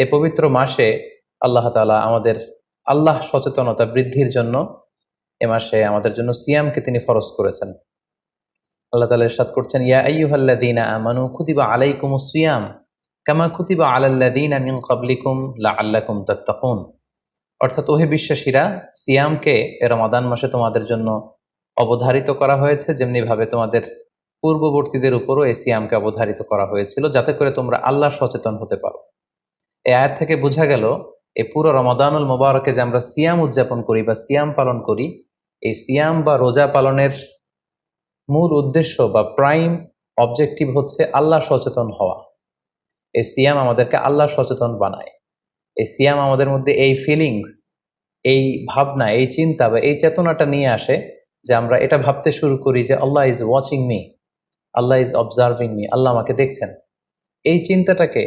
এই পবিত্র মাসে আল্লাহ তাআলা আমাদের আল্লাহ সচেতনতা বৃদ্ধির জন্য এ মাসে আমাদের জন্য সিয়ামকে তিনি ফরজ করেছেন। আল্লাহ তাআলা ইরশাদ করছেন, ইয়া আইয়ুহাল্লাযীনা আমানু কুতিবা আলাইকুমুস সিয়াম কামা কুতিবা আলাল্লাযীনা মিন ক্বাবলিকুম লাআল্লাকুম তাত্তাকুন। অর্থাৎ ওহে বিশ্বাসীরা, সিয়ামকে এ রমাদান মাসে তোমাদের জন্য অবধারিত করা হয়েছে, যেমনি ভাবে তোমাদের পূর্ববর্তীদের উপরও এই সিয়ামকে অবধারিত করা হয়েছিল, যাতে করে তোমরা আল্লাহ সচেতন হতে পারো। এই আয়াত থেকে বোঝা গেল, এই পুরো রমাদানুল মুবারকে যে আমরা সিয়াম উদযাপন করি বা সিয়াম পালন করি, এই সিয়াম বা রোজা পালনের মূল উদ্দেশ্য বা প্রাইম অবজেক্টিভ হচ্ছে আল্লাহ সচেতন হওয়া। এই সিয়াম আমাদেরকে আল্লাহ সচেতন বানায়। এই সিয়াম আমাদের মধ্যে এই ফিলিংস, এই ভাবনা, এই চিন্তা বা এই চেতনাটা নিয়ে আসে যে আমরা এটা ভাবতে শুরু করি যে Allah is watching me, Allah is observing me, Allah আমাকে দেখছেন। এই চিন্তাটাকে,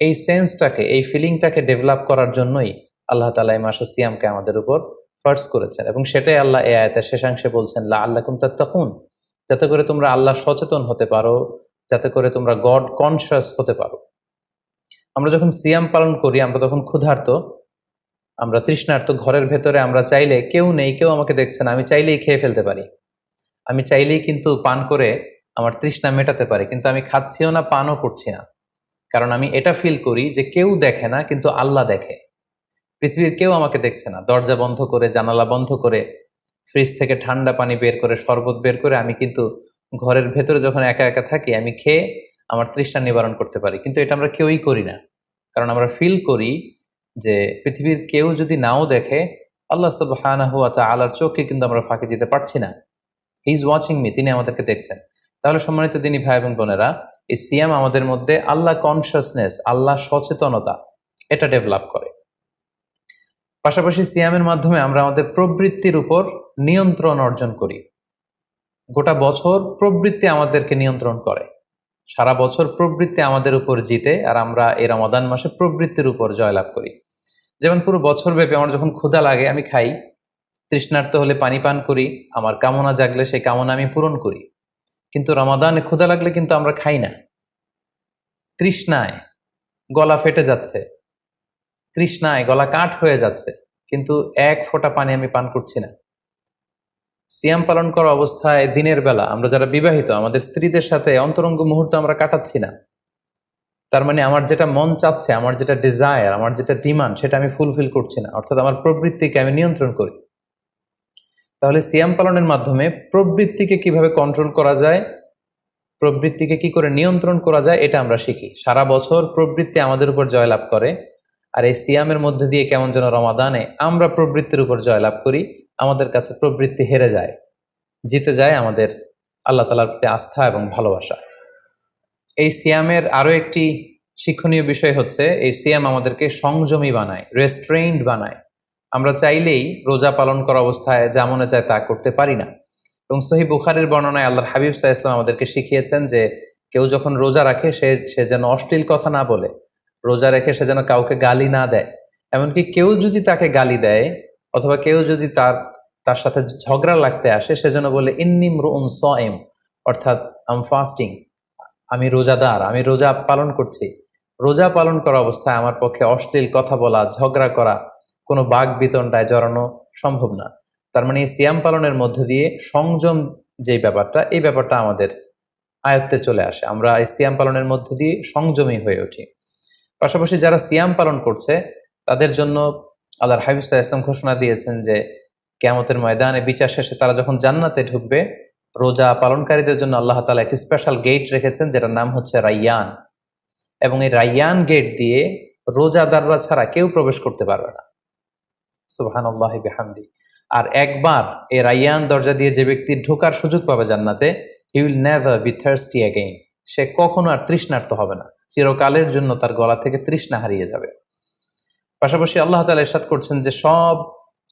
এই সেন্সটাকে, এই ফিলিংটাকে ডেভেলপ করার জন্যই আল্লাহ তাআলা এই মাসে সিয়ামকে আমাদের উপর ফরজ করেছেন, এবং সেটাই আল্লাহ এই আয়াতের শেষাংশে বলছেন, লাআল্লাকুম তাত্তাকুন, যাতে করে তোমরা আল্লাহ সচেতন হতে পারো, যাতে করে তোমরা গড কনশাস হতে পারো। আমরা যখন সিয়াম পালন করি, আমরা তখন ক্ষুধার্ত, আমরা তৃষ্ণার্ত, ঘরের ভেতরে আমরা চাইলে কেউ নেই, কেউ আমাকে দেখছে না, আমি চাইলেই খেয়ে ফেলতে পারি, আমি চাইলেই কিন্তু পান করে আমার তৃষ্ণা মেটাতে পারি, কিন্তু আমি খাচ্ছিও না, পানও করছি না, কারণ আমি এটা ফিল করি যে কেউ দেখে না কিন্তু আল্লাহ দেখে। পৃথিবীর কেউ আমাকে দেখছে না, দরজা বন্ধ করে, জানালা বন্ধ করে, ফ্রিজ থেকে ঠান্ডা পানি বের করে, শরবত বের করে আমি কিন্তু ঘরের ভেতরে যখন একা একা থাকি, আমি খেয়ে আমার তৃষ্ণা নিবারণ করতে পারি। কিন্তু এটা আমরা কেউই করি না, কারণ আমরা ফিল করি যে পৃথিবীর কেউ যদি নাও দেখে, আল্লাহ সুবহানাহু ওয়া তাআলার চোখে কিন্তু আমরা ফাঁকি দিতে পারছি না। হি ইজ ওয়াচিং মি, তিনি আমাদেরকে দেখছেন। তাহলে সম্মানিত দিনী ভাই এবং বোনেরা, এই সিয়াম আমাদের মধ্যে আল্লাহ কনশাসনেস, আল্লাহ সচেতনতা, এটা ডেভেলপ করে। পাশাপাশি সিয়ামের মাধ্যমে আমরা আমাদের প্রবৃত্তির উপর নিয়ন্ত্রণ অর্জন করি। গোটা বছর প্রবৃত্তি আমাদেরকে নিয়ন্ত্রণ করে, সারা বছর প্রবৃত্তি আমাদের উপর জিতে, আর আমরা এই রমাদান মাসে প্রবৃত্তির উপর জয়লাভ করি। যেমন পুরো বছর ব্যাপী আমার যখন ক্ষুধা লাগে আমি খাই, তৃষ্ণার্ত হলে পানি পান করি, আমার কামনা জাগলে সেই কামনা আমি পূরণ করি। কিন্তু রমাদানে ক্ষুধা লাগলে কিন্তু আমরা খাই না। তৃষ্ণায় গলা ফেটে যাচ্ছে, তৃষ্ণায় গলা কাঠ হয়ে যাচ্ছে, কিন্তু এক ফোঁটা পানি আমি পান করছি না। সিয়াম পালন করা অবস্থায় দিনের বেলা আমরা যারা বিবাহিত, আমাদের স্ত্রীদের সাথে অন্তরঙ্গ মুহূর্ত আমরা কাটাচ্ছি না। তার মানে আমার যেটা মন চাচ্ছে, আমার যেটা ডিজায়ার, আমার যেটা ডিমান্ড, সেটা আমি ফুলফিল করছি না, অর্থাৎ আমার প্রবৃত্তিকে আমি নিয়ন্ত্রণ করি। তাহলে সিয়াম পালনের মাধ্যমে প্রবৃত্তিকে কিভাবে কন্ট্রোল করা যায়, প্রবৃত্তিকে কি করে নিয়ন্ত্রণ করা যায়, এটা আমরা শিখি। সারা বছর প্রবৃত্তি আমাদের উপর জয়লাভ করে, আর এই সিয়ামের মধ্যে দিয়ে কেমন যেন রমাদানে আমরা প্রবৃত্তির উপর জয়লাভ করি, আমাদের কাছে প্রবৃত্তি হেরে যায়, জিতে যায় আমাদের আল্লাহ তাআলার প্রতি আস্থা এবং ভালোবাসা। এই সিয়ামের আরো একটি শিক্ষণীয় বিষয় হচ্ছে, এই সিয়াম আমাদেরকে সংযমী বানায়, রেস্ট্রেইনড বানায়। আমরা চাইলেই রোজা পালন করা অবস্থায় যা মনে চায় তা করতে পারি না। এবং সহিহ বুখারীর বর্ণনায় আল্লাহর হাবিব সাল্লাল্লাহু আলাইহি ওয়াসাল্লাম আমাদেরকে শিখিয়েছেন যে কেউ যখন রোজা রাখে সে যেন অশ্লীল কথা না বলে, রোজা রেখে সে যেন কাউকে গালি না দেয়। এমনকি কেউ যদি তাকে গালি দেয়, অথবা কেউ যদি তার সাথে ঝগড়া লাগতে আসে, সে যেন বলে ইন্নী ইমরুউন সাইম, অর্থাৎ আই এম ফাস্টিং, আমি রোজাদার, আমি রোজা পালন করছি। রোজা পালন করা অবস্থায় আমার পক্ষে অশ্লীল কথা বলা, ঝগড়া করা, কোনো বাক বিতণ্ডায় জড়ানো সম্ভব না। তার মানে এই সিয়াম পালনের মধ্যে দিয়ে সংযম যে ব্যাপারটা, এই ব্যাপারটা আমাদের আয়ত্তে চলে আসে। আমরা এই সিয়াম পালনের মধ্যে দিয়ে সংযমী হয়ে উঠি। পাশাপাশি যারা সিয়াম পালন করছে তাদের জন্য আল্লাহর হাবিব সাল্লাল্লাহু আলাইহি ওয়াসাল্লাম ঘোষণা দিয়েছেন যে কিয়ামতের ময়দানে বিচার শেষে তারা যখন জান্নাতে ঢুকবে, রোজা পালনকারীদের জন্য আল্লাহ তাআলা একটি স্পেশাল গেট রেখেছেন, যেটার নাম হচ্ছে রাইয়ান। এবং এই রাইয়ান গেট দিয়ে রোজাদাররা ছাড়া কেউ প্রবেশ করতে পারবে না। সুবহানাল্লাহি বিহামদি। আর একবার এই রাইয়ান দরজা দিয়ে যে ব্যক্তি ঢোকার সুযোগ পাবে জান্নাতে, he will never be thirsty again, সে কখনো আর তৃষ্ণার্ত হবে না, চিরকালের জন্য তার গলা থেকে তৃষ্ণা হারিয়ে যাবে। পাশাপাশি আল্লাহ তাআলা ইরশাদ করছেন যে সব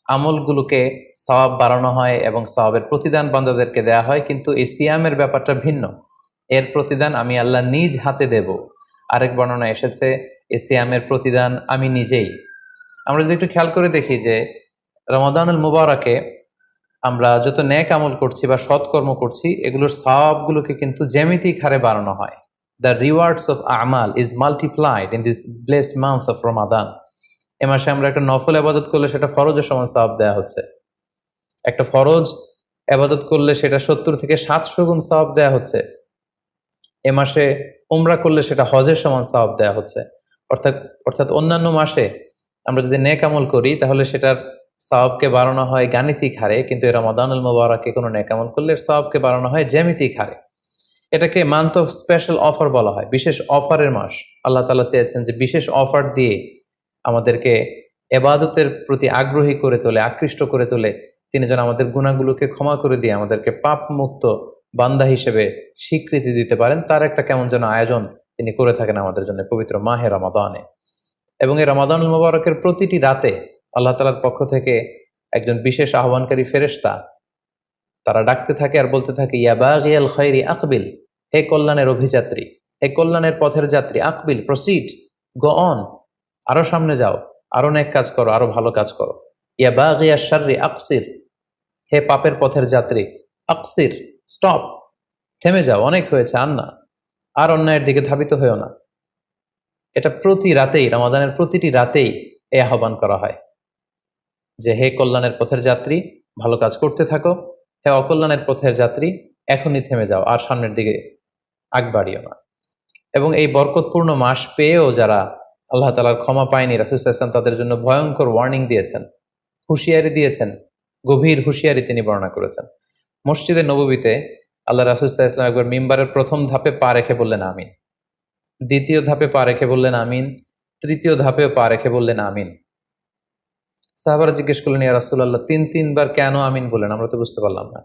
আমলগুলোকে সওয়াব বাড়ানো হয় এবং সওয়াবের প্রতিদান বান্দাদেরকে দেয়া হয়, কিন্তু এই সিয়ামের ব্যাপারটা ভিন্ন। এর প্রতিদান আমি আল্লাহ নিজ হাতে দেব। আরেক বর্ণনা এসেছে এই সিয়ামের প্রতিদান আমি নিজেই। আমরা যদি একটু খেয়াল করে দেখি যে রমাদানুল মুবারকে আমরা যত নেক আমল করছি বা সৎকর্ম করছি, এগুলোর সওয়াবগুলোকে কিন্তু জ্যামিতিক হারে বাড়ানো হয়। দ্য রিওয়ার্ডস অফ আমাল is multiplied in this blessed month of Ramadan. এ মাসে আমরা একটা নফল আবাদত করলে সেটা ফরজের সমান সওয়াব দেওয়া হচ্ছে। একটা ফরজ আবাদত করলে সেটা 70 থেকে 700 গুণ সওয়াব দেওয়া হচ্ছে। এ মাসে উমরা করলে সেটা হজের সমান সওয়াব দেওয়া হচ্ছে। অর্থাৎ অর্থাৎ অন্যান্য মাসে আমরা যদি নেক আমল করি তাহলে সেটার সওয়াবকে বাড়ানো হয় গাণিতিক হারে, কিন্তু এই রমাদানুল মুবারাকে কোনো নেক আমল করলে এর সওয়াবকে বাড়ানো হয় জ্যামিতিক হারে। এটাকে মান্থ অফ স্পেশাল অফার বলা হয়, বিশেষ অফারের মাস। আল্লাহ তাআলা চেয়েছেন যে বিশেষ অফার দিয়ে আমাদেরকে ইবাদতের প্রতি আগ্রহী করে তোলে, আকৃষ্ট করে তোলে। তিনি যেন আমাদের গুনাহগুলোকে ক্ষমা করে দিয়ে আমাদেরকে পাপ মুক্ত বান্দা হিসেবে স্বীকৃতি দিতে পারেন, তার একটা কেমন যেন আয়োজন তিনি করে থাকেন আমাদের জন্য পবিত্র মাহে রমাদানে। এবং এই রমাদানুল মুবারকের প্রতিটি রাতে আল্লাহ তাআলার পক্ষ থেকে একজন বিশেষ আহ্বানকারী ফেরেশতা তারা ডাকতে থাকে আর বলতে থাকে, ইয়া বাগিয়াল খায়রি আকবিল, হে কল্যাণের অভিযাত্রী, হে কল্যাণের পথের যাত্রী, আকবিল, প্রসিড, গো অন, আরো সামনে যাও, আরো নেক কাজ করো, আরো ভালো কাজ করো। ইয়া বাগিয়াশ শাররি আকসির, হে পাপের পথের যাত্রী, আকসির, স্টপ, থেমে যাও, অনেক হয়েছে, আর না, আর অন্যায়ের দিকে ধাবিত হয়েও না। এটা প্রতি রাতেই, রমাদানের প্রতিটি রাতেই এই আহ্বান করা হয় যে হে কল্যাণের পথের যাত্রী, ভালো কাজ করতে থাকো, হে অকল্যাণের পথের যাত্রী, এখনই থেমে যাও, আর সামনের দিকে আগ বাড়িও না। এবং এই বরকতপূর্ণ মাস পেয়েও যারা আল্লাহ তাআলার ক্ষমা পায়নি, রাসূল সাল্লাল্লাহু আলাইহি ওয়াসাল্লাম তাদের জন্য ভয়ঙ্কর ওয়ার্নিং দিয়েছেন, হুঁশিয়ারি দিয়েছেন, গভীর হুঁশিয়ারি তিনি বর্ণনা করেছেন। মসজিদে নববীতে আল্লাহ রাসূল সাল্লাল্লাহু আলাইহি ওয়াসাল্লাম একবার মিম্বারের প্রথম ধাপে পা রেখে বললেন আমিন, দ্বিতীয় ধাপে পা রেখে বললেন আমিন, তৃতীয় ধাপেও পা রেখে বললেন আমিন। সাহাবারা জিজ্ঞেস করলেন, ইয়া রাসূলুল্লাহ, তিনবার কেন আমিন বললেন? আমরা তো বুঝতে পারলাম না।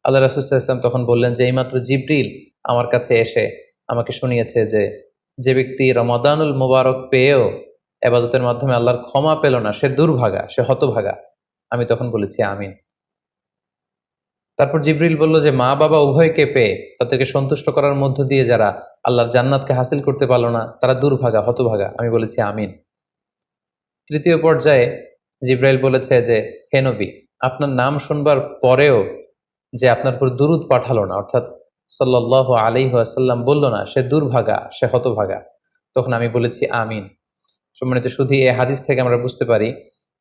আল্লাহ রাসূল সাল্লাল্লাহু আলাইহি ওয়াসাল্লাম তখন বললেন যে এইমাত্র জিবরিল আমার কাছে এসে আমাকে শুনিয়েছে যে যে ব্যক্তি রমাদানুল মুবারক পেয়েও ইবাদতের মাধ্যমে আল্লাহর ক্ষমা পেল না, সে দুর্ভাগা, সে হতভাগা। আমি তখন বলেছি আমিন। তারপর জিবরিল বলল যে মা বাবা উভয়কে পেয়ে তাদেরকে সন্তুষ্ট করার মধ্য দিয়ে যারা আল্লাহর জান্নাতকে হাসিল করতে পারলো না তারা দুর্ভাগা, হতভাগা। আমি বলেছি আমিন। তৃতীয় পর্যায়ে জিব্রাইল বলেছে যে হে নবী, আপনার নাম শুনবার পরেও যে আপনার উপর দুরূদ পাঠালো না, অর্থাৎ সাল্লাল্লাহু আলাইহি ওয়াসাল্লাম বলল না, সে দুর্ভাগা, সে হতভাগা। তখন আমি বলেছি আমিন। সম্মানিত শুধু এই হাদিস থেকে আমরা বুঝতে পারি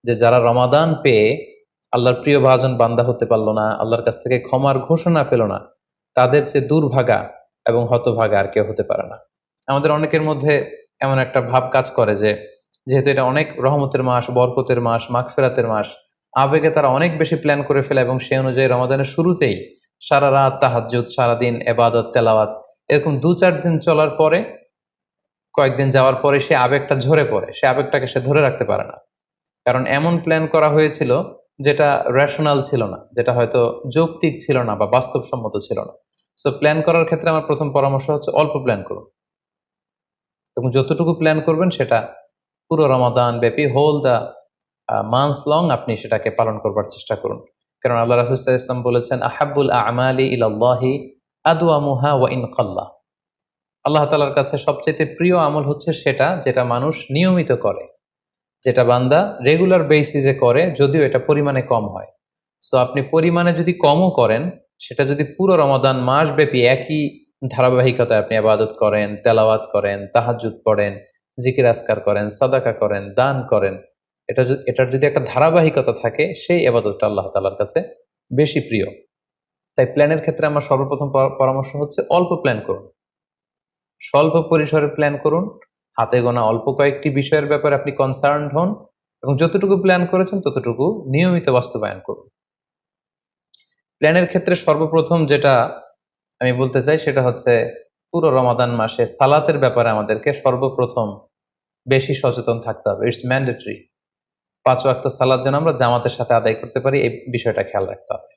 যে যারা রমাদান পেয়ে আল্লাহর প্রিয় ভাজন বান্দা হতে পারলো না, আল্লাহর কাছ থেকে ক্ষমার ঘোষণা পেল না, তাদের যে দুর্ভাগা এবং হতভাগা আর কেউ হতে পারে না। আমাদের অনেকের মধ্যে এমন একটা ভাব কাজ করে যে যেহেতু এটা অনেক রহমতের মাস, বরকতের মাস, মাগফিরাতের মাস, আবেগে তারা অনেক বেশি প্ল্যান করে ফেলে এবং সেই অনুযায়ী রমাদানের শুরুতেই সারা রাত তাহাজ্জুদ, সারাদিন এবাদত, তেলাওয়াত, এরকম 2-4 দিন চলার পরে, কয়েকদিন যাওয়ার পরে সে আবেগটা ঝরে পড়ে, সে আবেগটাকে সে ধরে রাখতে পারে না। কারণ এমন প্ল্যান করা হয়েছিল যেটা রেশনাল ছিল না, যেটা হয়তো যৌক্তিক ছিল না বা বাস্তবসম্মত ছিল না। সো প্ল্যান করার ক্ষেত্রে আমার প্রথম পরামর্শ হচ্ছে অল্প প্ল্যান করুন, এবং যতটুকু প্ল্যান করবেন সেটা পুরো রমাদান ব্যাপী, হোল দ্য মান্থ লং আপনি সেটাকে পালন করবার চেষ্টা করুন। কারণ আল্লাহ রাসূল সাল্লাল্লাহু আলাইহি ওয়াসাল্লাম বলেছেন, আহাব্বুল আমালি ইলাল্লাহি আদওয়ামুহা ওয়া ইন কাল্লা। আল্লাহ তাআলার কাছে সবচেয়ে প্রিয় আমল হচ্ছে সেটা যেটা মানুষ নিয়মিত করে, যেটা বান্দা রেগুলার বেসিসে করে, যদিও এটা পরিমাণে কম হয়। সো আপনি পরিমাণে যদি কমও করেন, সেটা যদি পুরো রমাদান মাস ব্যাপী একই ধারাবাহিকতায় আপনি ইবাদত করেন, তেলাওয়াত করেন, তাহাজ্জুদ পড়েন, জিকির আজকার করেন, সাদাকা করেন, দান করেন, এটার যদি একটা ধারাবাহিকতা থাকে, সেই ইবাদতটা আল্লাহ তাআলার কাছে বেশি প্রিয়। তাই প্ল্যানের ক্ষেত্রে আমার সর্বপ্রথম পরামর্শ হচ্ছে অল্প প্ল্যান করুন, স্বল্প পরিসরে প্ল্যান করুন, হাতে গোনা অল্প কয়েকটি বিষয়ের ব্যাপারে আপনি কনসার্নড হন, এবং যতটুকু প্ল্যান করেছেন ততটুকু নিয়মিত বাস্তবায়ন করুন। প্ল্যানের ক্ষেত্রে সর্বপ্রথম যেটা আমি বলতে চাই সেটা হচ্ছে পুরো রমাদান মাসে সালাতের ব্যাপারে আমাদেরকে সর্বপ্রথম বেশি সচেতন থাকতে হবে। It's mandatory. 5 ওয়াক্ত সালাত যেন আমরা জামাতের সাথে আদায় করতে পারি, এই বিষয়টা খেয়াল রাখতে হবে।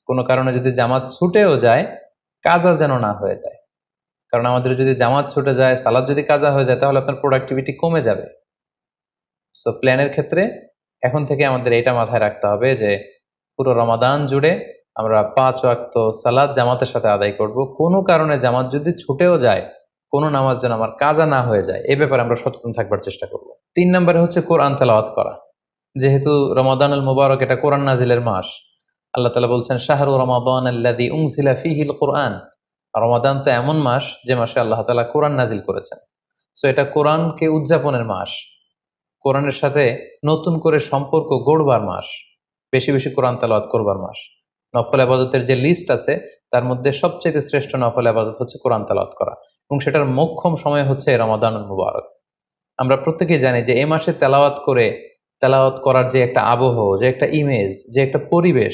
কোনো কারণে যদি জামাত ছুটেও যায়, কাজা যেন না হয়ে যায়। কারণ আমাদের যদি জামাত ছুটে যায়, সালাত যদি কাজা হয়ে যায়, তাহলে আপনার প্রোডাক্টিভিটি কমে যাবে। সো প্ল্যানের ক্ষেত্রে এখন থেকে আমাদের এটা মাথায় রাখতে হবে যে পুরো রমাদান জুড়ে আমরা 5 ওয়াক্ত সালাত জামাতের সাথে আদায় করব। কোনো কারণে জামাত যদি ছুটেও যায়, কোনো নামাজ যেন আমার কাজা না হয়ে যায়, এ ব্যাপারে আমরা সচেতন থাকবার চেষ্টা করব। 3 নম্বরে হচ্ছে কোরআন তেলাওয়াত করা। যেহেতু রমাদানুল মুবারক এটা কোরআন নাজিলের মাস, আল্লাহ তাআলা বলছেন শাহরু রমাদান আল্লাযী উনজিলা ফীহিল কুরআন, রমাদান তো এমন মাস যে মাসে আল্লাহ তাআলা কোরআন নাজিল করেছেন। সো এটা কোরআনকে উদযাপনের মাস, কোরআনের সাথে নতুন করে সম্পর্ক গড়বার মাস, বেশি বেশি কোরআন তেলাওয়াত করবার মাস। নফল ইবাদতের যে লিস্ট আছে তার মধ্যে সবচেয়ে শ্রেষ্ঠ নফল ইবাদত হচ্ছে কোরআন তেলাওয়াত করা, এবং সেটার মোক্ষম সময় হচ্ছে রমাদানুল মুবারক। আমরা প্রত্যেকেই জানি যে এই মাসে তেলাওয়াত করার যে একটা আবহ, যে একটা ইমেজ, যে একটা পরিবেশ,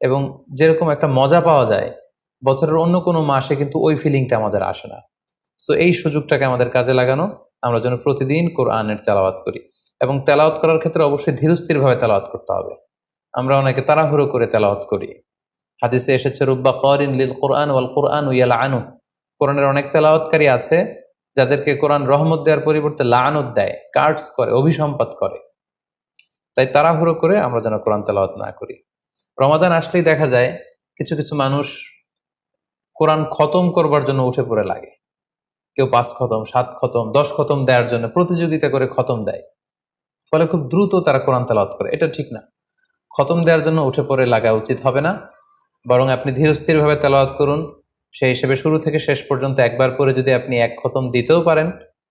এবং যেরকম একটা মজা পাওয়া যায়, বছরের অন্য কোনো মাসে কিন্তু ওই ফিলিংটা আমাদের আসে না। সো এই সুযোগটাকে আমাদের কাজে লাগানো, আমরা যেন প্রতিদিন কোরআনের তেলাওয়াত করি, এবং তেলাওয়াত করার ক্ষেত্রে অবশ্যই ধীরস্থির ভাবে তেলাওয়াত করতে হবে। আমরা অনেকে তাড়াহুড়ো করে তেলাওয়াত করি। হাদিসে এসেছে রুব্বা কারিন লিল কোরআন ওয়াল কোরআন ইয়ালআনু, কোরআনের অনেক তেলাওয়াতকারী আছে যাদেরকে কোরআন রহমত দেওয়ার পরিবর্তে লাআনত দেয়, কার্ডস করে, অভিসম্পাত করে। তাই তাড়াহুড়ো করে আমরা যেন কোরআন তেলাওয়াত না করি। রমাদান আসলেই দেখা যায় কিছু কিছু মানুষ কোরআন খতম করবার জন্য উঠে পড়ে লাগে। কেউ 5 খতম, 7 খতম, 10 খতম দেওয়ার জন্য প্রতিযোগিতা করে খতম দেয়, ফলে খুব দ্রুত তারা কোরআন তেলাওয়াত করে। এটা ঠিক না। খতম দেওয়ার জন্য উঠে পড়ে লাগা উচিত হবে না, বরং আপনি ধীরস্থির ভাবে তেলাওয়াত করুন। সেই হিসেবে শুরু থেকে শেষ পর্যন্ত একবার করে যদি আপনি 1 খতম দিতেও পারেন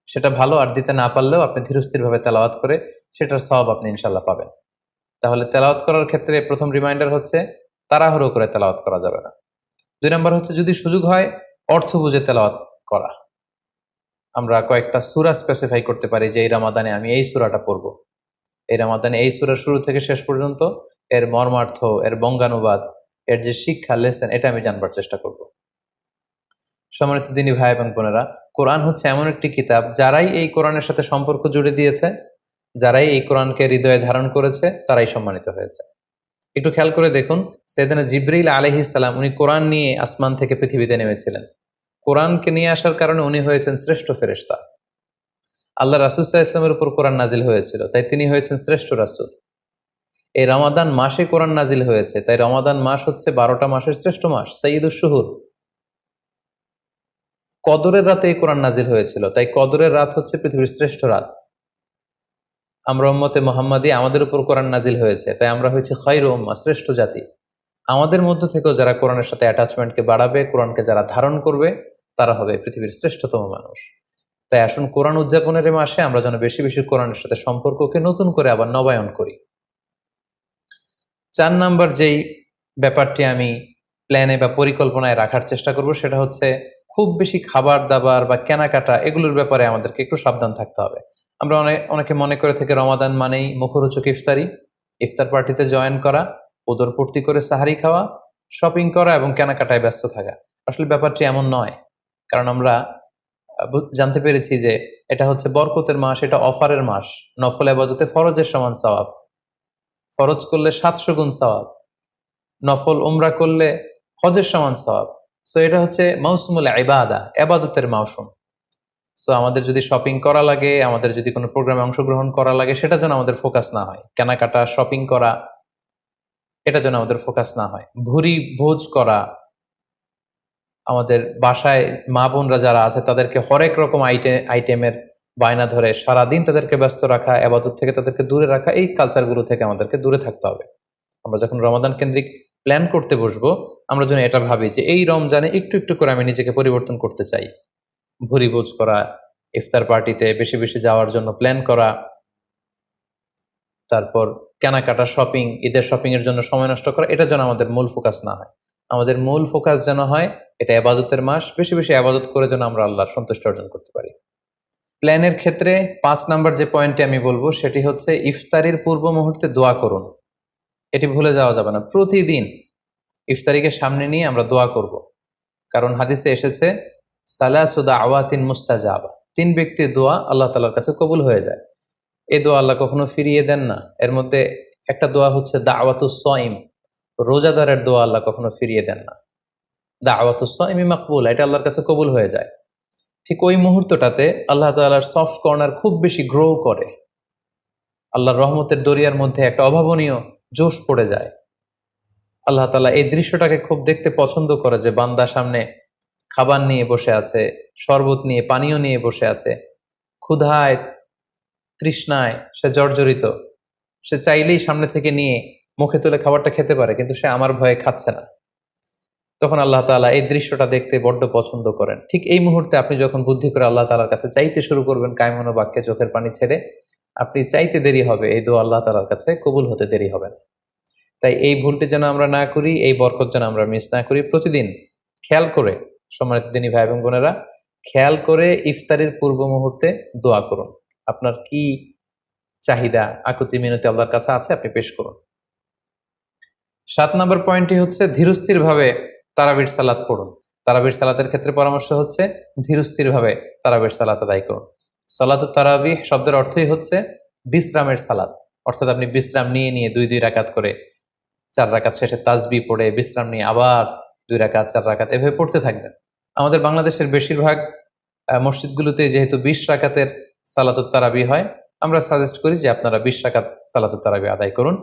সেটা ভালো, আর দিতে না পারলেও আপনি ধীরস্থির ভাবে তেলাওয়াত করে সেটার সওয়াব আপনি ইনশাল্লাহ পাবেন। তাহলে তেলাওয়াত করার ক্ষেত্রে প্রথম রিমাইন্ডার হচ্ছে তাড়াহুড়ো করে তেলাওয়াত করা যাবে না। 2 নম্বর হচ্ছে যদি সুযোগ হয় অর্থ বুঝে তেলাওয়াত করা। আমরা কয়েকটা সূরা স্পেসিফাই করতে পারি যে এই রমাদানে আমি এই সূরাটা পড়ব, এই রমাদানে এই সূরা শুরু থেকে শেষ পর্যন্ত এর মর্মার্থ, এর বঙ্গানুবাদ, এর যে শিক্ষা লেসন, এটা আমি জানবার চেষ্টা করব। সম্মানিত দিনী ভাই এবং বোনেরা, কোরআন হচ্ছে এমন একটি কিতাব, যারাই এই কোরআনের সাথে সম্পর্ক জুড়ে দিয়েছে, যারাই এই কোরআনকে হৃদয়ে ধারণ করেছে, তারাই সম্মানিত হয়েছে। একটু খেয়াল করে দেখুন, সাইয়েদনা জিবরিল আলাইহিস সালাম উনি কোরআন নিয়ে আসমান থেকে পৃথিবীতে নেমেছিলেন। কোরআনকে নিয়ে আসার কারণে উনি হয়েছেন শ্রেষ্ঠ ফেরেশতা। আল্লাহ রাসূল সাল্লাল্লাহু আলাইহি ওয়াসাল্লামের উপর কোরআন নাজিল হয়েছিল, তাই তিনি হয়েছেন শ্রেষ্ঠ রাসূল। এই রমাদান মাসে কোরআন নাজিল হয়েছে, তাই রমাদান মাস হচ্ছে 12টা মাসের শ্রেষ্ঠ মাস, সাইয়্যিদুশ শুহুর। কদরের রাতে এই কোরআন নাজিল হয়েছিল, তাই কদরের রাত হচ্ছে পৃথিবীর শ্রেষ্ঠ রাত। আমরা উম্মতে মুহাম্মাদী, আমাদের উপর কোরআন নাজিল হয়েছে, তাই আমরা হয়েছি খায়রু উম্মাহ, শ্রেষ্ঠ জাতি। আমাদের মধ্য থেকেও যারা কোরআনের সাথে অ্যাটাচমেন্টকে বাড়াবে, কোরআনকে যারা ধারণ করবে, তারা হবে পৃথিবীর শ্রেষ্ঠতম মানুষ। তাই আসুন কোরআন উদযাপনের এই মাসে আমরা যেন বেশি বেশি কোরআনের সাথে সম্পর্ককে নতুন করে আবার নবায়ন করি। 4 নাম্বার যেই ব্যাপারটি আমি প্ল্যানে বা পরিকল্পনায় রাখার চেষ্টা করব সেটা হচ্ছে খুব বেশি খাবার দাবার বা কেনাকাটা এগুলোর ব্যাপারে আমাদেরকে একটু সাবধান থাকতে হবে। আমরা অনেকে মনে করে থেকে রমাদান মানেই মুখরোচক ইফতারি, ইফতার পার্টিতে জয়েন করা, উদরপূর্তি করে সাহারি খাওয়া, শপিং করা এবং কেনাকাটায় ব্যস্ত থাকা। আসলে ব্যাপারটি এমন নয়, কারণ আমরা জানতে পেরেছি যে এটা হচ্ছে বরকতের মাস, এটা অফারের মাস। নফল ইবাদতে ফরজের সমান সওয়াব, ফরজ করলে 700 গুণ সওয়াব, নফল উমরা করলে হজের সমান সওয়াব। সো এটা হচ্ছে মৌসুমুল ইবাদা, ইবাদতের মৌসুম। সো আমাদের যদি শপিং করা লাগে, আমাদের যদি কোনো প্রোগ্রামে অংশগ্রহণ করা লাগে, সেটা যেন আমাদের ফোকাস না হয়। কেনাকাটা, শপিং করা, এটা যেন আমাদের ফোকাস না হয়। ভুরি ভোজ করা, আমাদের বাসায় মা বোনরা যারা আছে তাদেরকে হরেক রকম আইটেমের বায়না ধরে সারাদিন তাদেরকে ব্যস্ত রাখা, ইবাদত থেকে তাদেরকে দূরে রাখা, এই কালচারগুলো থেকে আমাদেরকে দূরে থাকতে হবে। আমরা যখন রমাদান কেন্দ্রিক প্ল্যান করতে বসবো, আমরা যেন এটা ভাবি যে এই রমজানে একটু একটু করে আমি নিজেকে পরিবর্তন করতে চাই। ভুরিভোজ করা, ইফতার পার্টিতে বেশি বেশি যাওয়ার জন্য প্ল্যান করা, তারপর কেনাকাটা, শপিং, ঈদের শপিং এর জন্য সময় নষ্ট করা, এটা যেন আমাদের মূল ফোকাস না হয়। আমাদের মূল ফোকাস যেন হয় এটা ইবাদতের মাস, বেশি বেশি ইবাদত করে যেন আমরা আল্লাহর সন্তুষ্টি অর্জন করতে পারি। প্ল্যানের ক্ষেত্রে 5 নাম্বার যে পয়েন্টটি আমি বলবো সেটি হচ্ছে ইফতারির পূর্ব মুহূর্তে দোয়া করুন। এটি ভুলে যাওয়া যাবে না। প্রতিদিন ইফতারিকে সামনে নিয়ে আমরা দোয়া করব, কারণ হাদিসে এসেছে সালাসু দাওয়াতিন মুস্তাজাবা, 3 ব্যক্তির দোয়া আল্লাহ তাআলার কাছে কবুল হয়ে যায়। এই দোয়া আল্লাহ কখনো ফিরিয়ে দেন না। এর মধ্যে একটা দোয়া হচ্ছে দাওয়াতুস সাইম, রোজাদারের দোয়া আল্লাহ কখনো ফিরিয়ে দেন না। দাওয়াতুস সাইমি মাকবুল, এটা আল্লাহর কাছে কবুল হয়ে যায়। ঠিক ওই মুহূর্তটাতে আল্লাহ তাআলার সফট কর্নার খুব বেশি গ্রো করে, আল্লাহর রহমতের দরিয়ার মধ্যে একটা অভাবনীয় জোশ পড়ে যায়। আল্লাহ তাআলা এই দৃশ্যটাকে খুব দেখতে পছন্দ করে যে বান্দা সামনে খাবার নিয়ে বসে আছে, শরবত নিয়ে, পানীয় নিয়ে বসে আছে, ক্ষুধায় তৃষ্ণায় সে জর্জরিত, সে চাইলেই সামনে থেকে নিয়ে মুখে তুলে খাবারটা খেতে পারে, কিন্তু সে আমার ভয়ে খাচ্ছে না। তখন আল্লাহ তাআলা এই দৃশ্যটা দেখতে বড্ড পছন্দ করেন। ঠিক এই মুহূর্তে আপনি যখন বুদ্ধি করে আল্লাহ তাআলার কাছে চাইতে শুরু করবেন, কায়মনো বাক্যে চোখের পানি ছেড়ে, আপনি চাইতে দেরি হবে, এই দোয়া আল্লাহ তাআলার কাছে কবুল হতে দেরি হবে না। তাই এই ভুলটি যেন আমরা না করি, এই বরকত যেন আমরা মিস না করি। প্রতিদিন খেয়াল করে, সম্মানিত দিনী ভাই এবং বোনেরা, খেয়াল করে ইফতারির পূর্ব মুহূর্তে দোয়া করুন। আপনার কি চাহিদা, আকুতি মিনতি আল্লাহর কাছে আছে, আপনি পেশ করুন। 7 নম্বর পয়েন্টটি হচ্ছে ধীরস্থির ভাবে তারাবির সালাত পড়ুন। তারাবির সালাতের ক্ষেত্রে পরামর্শ হচ্ছে ধীরস্থির ভাবে তারাবির সালাত আদায় করুন। সালাতুত তারাবিহ শব্দের অর্থই হচ্ছে বিশ্রামের সালাত, অর্থাৎ আপনি বিশ্রাম নিয়ে নিয়ে 2 রাকাত করে 4 রাকাত শেষে তাসবিহ পড়ে বিশ্রাম নিয়ে আবার 2 রাকাত 4 রাকাত এভাবে পড়তে থাকবেন। আমাদের বাংলাদেশের বেশিরভাগ মসজিদগুলোতে যেহেতু 20 রাকাতের সালাতুত তারাবিহ হয়, আমরা সাজেস্ট করি যে আপনারা 20 রাকাত সালাতুত তারাবিহ আদায় করুন।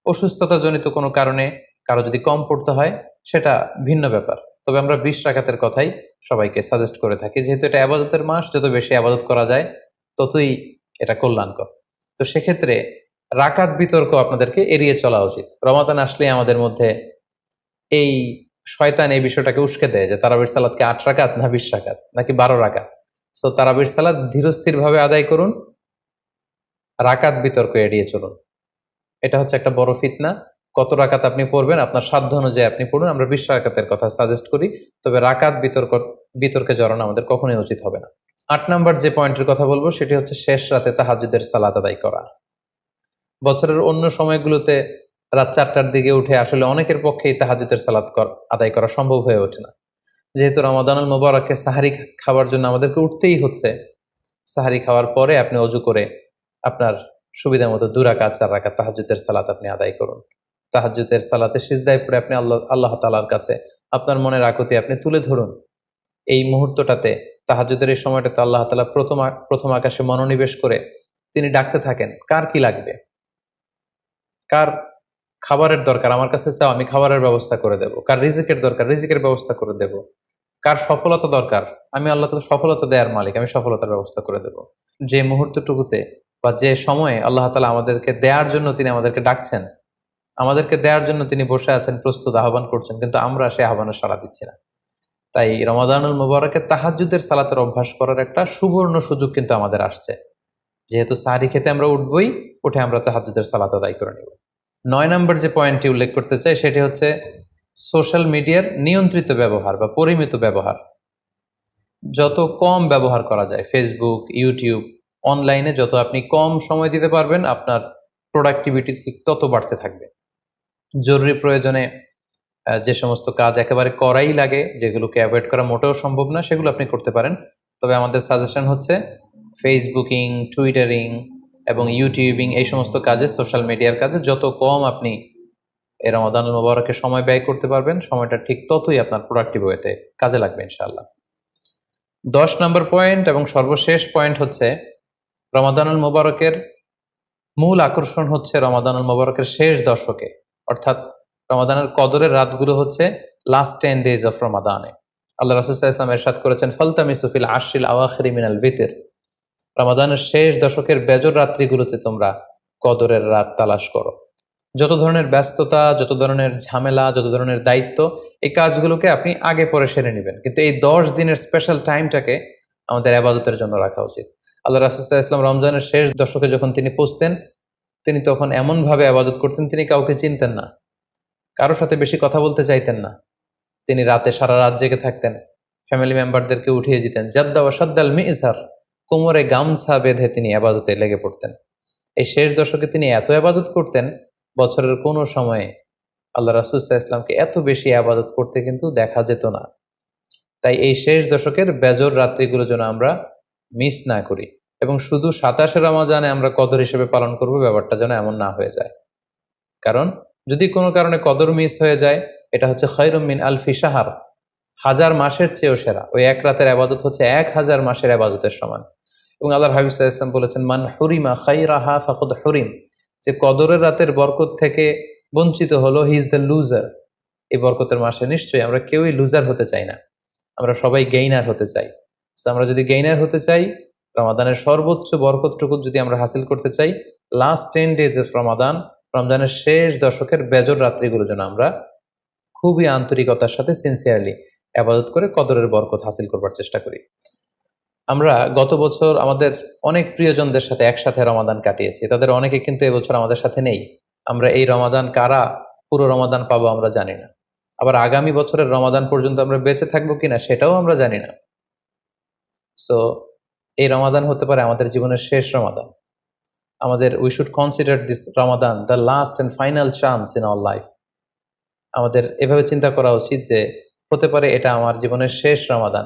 অসুস্থতাজনিত কোনো কারণে কারো যদি কম পড়তে হয় সেটা ভিন্ন ব্যাপার, তবে আমরা 20 রাকাতের কথাই সবাইকে সাজেস্ট করে থাকি, যেহেতু এটা আবাদতের মাস, যত বেশি আবাদত করা যায় ততই এটা কল্যাণকর। তো সেক্ষেত্রে রাকাত বিতর্ক আপনাদেরকে এড়িয়ে চলা উচিত। রমাদান আসলে আমাদের মধ্যে এই শয়তান এই বিষয়টাকে উস্কে দেয় যে তারাবির সালাতকে 8 রাকাত না 20 রাকাত নাকি 12 রাকাত। সো তারাবির সালাত ধীরস্থির ভাবে আদায় করুন, রাকাত বিতর্ক এড়িয়ে চলুন। এটা হচ্ছে একটা বড় ফিতনা। কত রাকাত আপনি পড়বেন আপনার সাধ্য অনুযায়ী আপনি পড়ুন। আমরা 20 রাকাতের কথা সাজেস্ট করি, তবে রাকাত বিতর্কে জড়ানো আমাদের কখনোই উচিত হবে না। 8 নাম্বার যে পয়েন্টের কথা বলবো সেটি হচ্ছে শেষ রাতে তাহাজ্জুদের সালাত আদায় করা। বছরের অন্য সময়গুলোতে রাত 4টার দিকে উঠে আসলে অনেকের পক্ষেই তাহাজ্জুদের সালাত আদায় করা সম্ভব হয়ে ওঠে না। যেহেতু রমাদানুল মুবারকে সাহারি খাওয়ার জন্য আমাদেরকে উঠতেই হচ্ছে, সাহারি খাওয়ার পরে আপনি অজু করে আপনার সুবিধা মতো 2 রাকাত 4 রাকাত তাহাজ্জুদের সালাত আপনি আদায় করুন। তাহাজ্জুদের সালাতে সিজদায় পড়ে আপনি আল্লাহ তাআলার কাছে আপনার মনের আকুতি আপনি তুলে ধরুন। এই মুহূর্তটাতে, তাহাজ্জুদের এই সময়টাতে আল্লাহ তাআলা প্রথম আকাশে মনোনিবেশ করে তিনি ডাকতে থাকেন, কার কি লাগবে, কার খাবারের দরকার আমার কাছে চাও, আমি খাবারের ব্যবস্থা করে দেব। কার রিজিকের দরকার, রিজিকের ব্যবস্থা করে দেব। কার সফলতা দরকার, আমি আল্লাহ তাআলা সফলতা দেওয়ার মালিক, আমি সফলতার ব্যবস্থা করে দেব। যে মুহূর্তটুকুতে বা যে সময়ে আল্লাহ তাআলা আমাদেরকে দেওয়ার জন্য তিনি আমাদেরকে ডাকছেন, আমাদেরকে দেওয়ার জন্য তিনি বসে আছেন, প্রস্তুত আহ্বান করছেন, কিন্তু আমরা সেই আহ্বানে সাড়া দিচ্ছি না। তাই রমাদানুল মুবারকে তাহাজ্জুদের সালাতের অভ্যাস করার একটা সুবর্ণ সুযোগ কিন্তু আমাদের আসছে। যেহেতু সাহরি খেতে আমরা উঠবই, উঠে আমরা তাহাজ্জুদের সালাত আদায় করে নেব। 9 নম্বর যে পয়েন্টটি উল্লেখ করতে চাই সেটি হচ্ছে সোশ্যাল মিডিয়ার নিয়ন্ত্রিত ব্যবহার বা পরিমিত ব্যবহার। যত কম ব্যবহার করা যায় ফেসবুক, ইউটিউব, অনলাইনে যত আপনি কম সময় দিতে পারবেন, আপনার প্রোডাক্টিভিটি ঠিক তত বাড়তে থাকবে। জরুরি প্রয়োজনে যে সমস্ত কাজ একেবারে করাই লাগে, যেগুলোকে অ্যাভয়েড করা মোটেও সম্ভব না, সেগুলো আপনি করতে পারেন। তবে আমাদের সাজেশন হচ্ছে ফেসবুকিং, টুইটারিং এবং ইউটিউবিং, এই সমস্ত কাজে, সোশ্যাল মিডিয়ার কাজে যত কম আপনি এই রমাদানুল মুবারকে সময় ব্যয় করতে পারবেন, সময়টা ঠিক ততই আপনার প্রোডাক্টিভ ওয়েতে কাজে লাগবে ইনশাআল্লাহ। 10 নম্বর পয়েন্ট এবং সর্বশেষ পয়েন্ট হচ্ছে রমাদানুল মুবারকের মূল আকর্ষণ হচ্ছে রমাদানুল মুবারকের শেষ দশকে, অর্থাৎ রমাদানের কদরের রাতগুলো হচ্ছে লাস্ট 10 days অফ রমাদানে। আল্লাহ রাসূল সাল্লাল্লাহু আলাইহি ওয়াসাল্লাম ইরশাদ করেছেন, ফালতামিসু ফিল আশরিল আওয়াখিরি মিনাল বিতর, রমাদানের শেষ দশকের বেজর রাত্রিগুলোতে তোমরা কদরের রাত তালাশ করো। যত ধরনের ব্যস্ততা, যত ধরনের ঝামেলা, যত ধরনের দায়িত্ব, এই কাজগুলোকে আপনি আগে পরে সেরে নেবেন, কিন্তু এই 10 দিনের স্পেশাল টাইমটাকে আমাদের ইবাদতের জন্য রাখা উচিত। আল্লাহ রাসূল সাল্লাল্লাহু আলাইহি ওয়াসাল্লাম রমজানের শেষ দশকে যখন তিনি পৌঁছতেন, তিনি তখন এমন ভাবে ইবাদত করতেন, তিনি কাউকে চিনতেন না, কারোর সাথে বেশি কথা বলতে চাইতেন না। তিনি রাতে সারা রাত জেগে থাকতেন, ফ্যামিলি মেম্বারদেরকে উঠিয়ে দিতেন, জাদ্দা ওয়া সাদ্দাল মিজহার, কোমরে গামছা বেঁধে তিনি ইবাদতে লেগে পড়তেন। এই শেষ দশকে তিনি এত ইবাদত করতেন, বছরের কোনো সময়ে আল্লাহ রাসূল সাল্লাল্লাহু আলাইহি ওয়াসাল্লামকে এত বেশি ইবাদত করতে কিন্তু দেখা যেত না। তাই এই শেষ দশকের বেজর রাত্রিগুলো যেন আমরা মিস না করি, এবং শুধু 27 রমজানে আমরা কদর হিসেবে পালন করব, ব্যাপারটা যেন এমন না হয়ে যায়। কারণ যদি কোনো কারণে কদর মিস হয়ে যায়, এটা হচ্ছে খায়রুম মিন আলফি শাহর, 1000 মাসের চেয়েও সেরা। ওই এক রাতের ইবাদত হচ্ছে 1000 মাসের ইবাদতের সমান। এবং আল্লাহর হাবিব সাল্লাল্লাহু আলাইহি ওয়াসাল্লাম বলেছেন, মান হুরিমা খায়রাহা ফাকাদ হুরিম, যে কদরের রাতের বরকত থেকে বঞ্চিত হলো, হি ইজ দ্য লুজার। এই বরকতের মাসে নিশ্চয়ই আমরা কেউই লুজার হতে চাই না, আমরা সবাই গেইনার হতে চাই। সো আমরা যদি গেইনার হতে চাই, রমাদানের সর্বোচ্চ বরকতটুকু যদি আমরা হাসিল করতে চাই, লাস্ট 10 days অফ রমাদান, রমজানের শেষ দশকের বেজর রাত্রিগুলো যেন আমরা খুবই আন্তরিকতার সাথে সিনসিয়ারলি আবাদত করে কদরের বরকত হাসিল করবার চেষ্টা করি। আমরা গত বছর আমাদের অনেক প্রিয়জনদের সাথে একসাথে রমাদান কাটিয়েছি, তাদের অনেকে কিন্তু এবছর আমাদের সাথে নেই। আমরা এই রমাদান কারা পুরো রমাদান পাবো আমরা জানি না, আবার আগামী বছরের রমাদান পর্যন্ত আমরা বেঁচে থাকবো কিনা সেটাও আমরা জানি না। সো এই রমাদান হতে পারে আমাদের জীবনের শেষ রমাদান। আমাদের we should consider this Ramadan the last and final chance in our life. আমাদের এভাবে চিন্তা করা উচিত যে হতে পারে এটা আমার জীবনের শেষ রমাদান,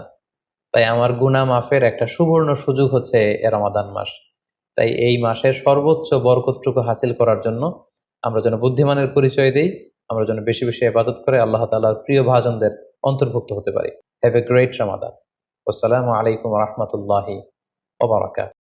তাই আমার গুনাহ মাফের একটা সুবর্ণ সুযোগ হচ্ছে এ রমাদান মাস। তাই এই মাসের সর্বোচ্চ বরকতটুকু হাসিল করার জন্য আমরা যেন বুদ্ধিমানের পরিচয় দেই, আমরা যেন বেশি বেশি ইবাদত করে আল্লাহ তাআলার প্রিয় ভাজনদের অন্তর্ভুক্ত হতে পারি। হ্যাভ এ গ্রেট রমাদান। আসসালামু আলাইকুম ওয়া রাহমাতুল্লাহি ওয়া বারাকাতুহু।